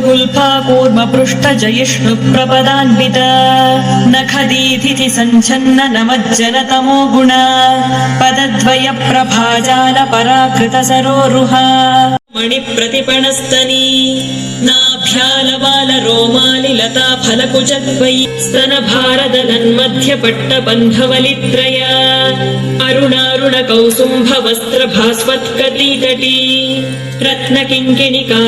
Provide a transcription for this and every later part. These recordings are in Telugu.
गुल्फा कूर्मपृष्ठजयिष्णु प्रपदान्वित नखदीधिति सञ्छन्न नमज्जन तमो गुण पदद्वय प्रभाजाल पराकृत सरोरुहा मणिप्रतिपणस्तनी नाभ्यालवाल रोमालि लता फलकुचद्वयी स्तनभारदलन्मध्यपट्टबन्धवलित्रय अरुणारुण कौसुम्भ वस्त्र भास्वत्कटीतटी रत्नकिङ्किणिका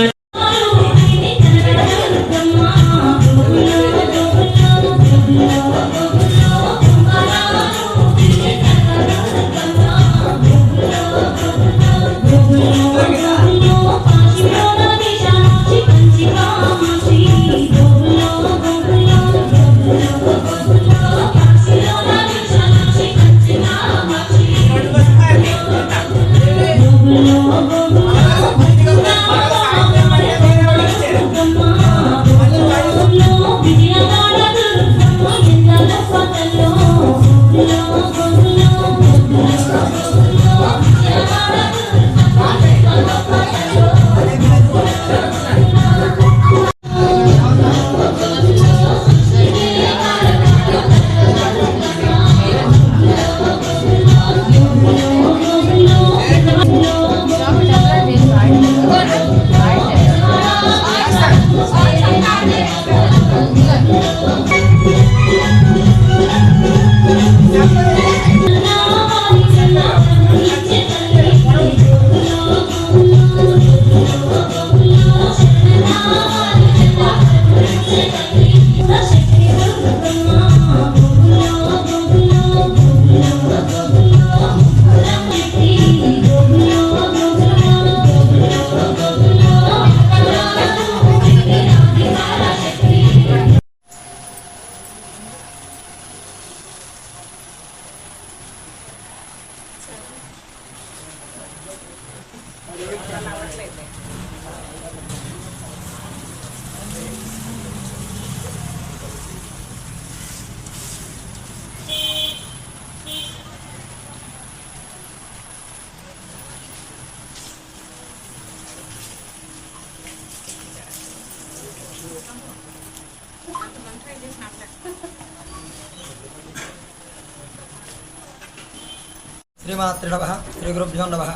శ్రీమాత్రే నమః శ్రీ గురుభ్యో నమః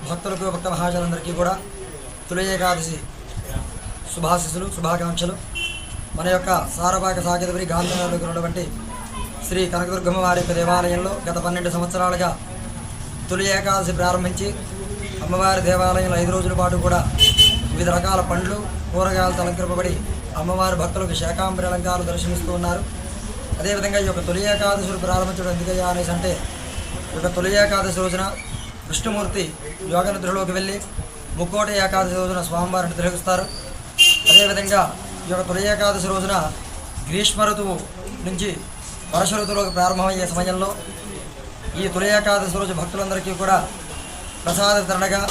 భక్తులకు భక్త మహాజనులందరికీ కూడా తొలి ఏకాదశి శుభాశీస్సులు శుభాకాంక్షలు. మన యొక్క సారపాక సాకేతపురి గాంధీనగర్లో ఉన్నటువంటి శ్రీ కనకదుర్గమ్మ వారి యొక్క దేవాలయంలో గత 12 సంవత్సరాలుగా తొలి ఏకాదశి ప్రారంభించి అమ్మవారి దేవాలయంలో 5 రోజుల పాటు కూడా వివిధ రకాల పండ్లు కూరగాయలతో అలంకరింపబడి అమ్మవారి భక్తులకు శాకాంబరి అలంకారాలు దర్శనమిస్తూ ఉన్నారు. అదేవిధంగా ఈ యొక్క తొలి ఏకాదశులు ప్రారంభించడం ఎందుకయ్యా అనేసి అంటే ఈ యొక్క తొలి ఏకాదశి రోజున విష్ణుమూర్తి యోగ నిద్రలోకి వెళ్ళి ముక్కోటి ఏకాదశి రోజున స్వామివారిని తిలకిస్తారు. అదేవిధంగా ఈ యొక్క తొలి ఏకాదశి రోజున గ్రీష్మ ఋతువు నుంచి వర్ష ఋతువులోకి ప్రారంభమయ్యే సమయంలో ఈ తొలి ఏకాదశి రోజు భక్తులందరికీ కూడా ప్రసాద వితరణగా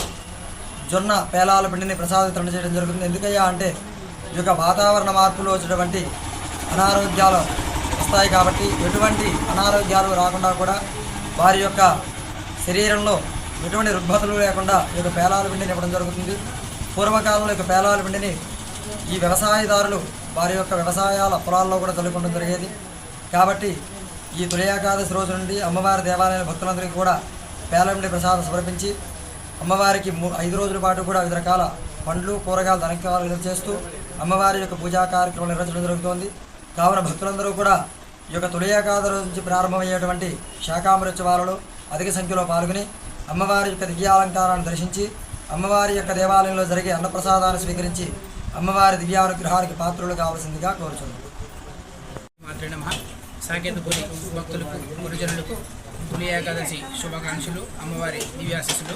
జొన్న పేలాల పిండిని ప్రసాద వితరణ చేయడం జరుగుతుంది. ఎందుకయ్యా అంటే ఈ యొక్క వాతావరణ మార్పులో వచ్చినటువంటి అనారోగ్యాలు వస్తాయి కాబట్టి ఎటువంటి అనారోగ్యాలు రాకుండా కూడా వారి యొక్క శరీరంలో ఎటువంటి రుగ్మతలు లేకుండా ఈ యొక్క పేలాల పిండిని ఇవ్వడం జరుగుతుంది. పూర్వకాలంలో యొక్క పేలాల పిండిని ఈ వ్యవసాయదారులు వారి యొక్క వ్యవసాయాల పొలాల్లో కూడా చల్లుకోవడం జరిగేది. కాబట్టి ఈ తొలి ఏకాదశి రోజు నుండి అమ్మవారి దేవాలయాల భక్తులందరికీ కూడా పేలాల పిండి ప్రసాదం సమర్పించి అమ్మవారికి 5 రోజుల పాటు కూడా వివిధ రకాల పండ్లు కూరగాయలు అలంకారాలు చేస్తూ అమ్మవారి యొక్క పూజా కార్యక్రమాలు నిర్వహించడం జరుగుతోంది. కావున భక్తులందరూ కూడా ఈ యొక్క తొలి ఏకాదశి రోజు నుంచి ప్రారంభమయ్యేటువంటి శాకాంబరి ఉత్సవాలలో అధిక సంఖ్యలో పాల్గొని అమ్మవారి యొక్క దివ్యాలంకారాన్ని దర్శించి అమ్మవారి యొక్క దేవాలయంలో జరిగే అన్నప్రసాదాన్ని స్వీకరించి అమ్మవారి దివ్యానుగ్రహానికి పాత్రులు కావాల్సిందిగా కోరుచున్నాను. మాత్రే నమః. సాకేతపురి భక్తులకు గురుజనులకు తొలి ఏకాదశి శుభాకాంక్షలు, అమ్మవారి దివ్యాశీస్సులు.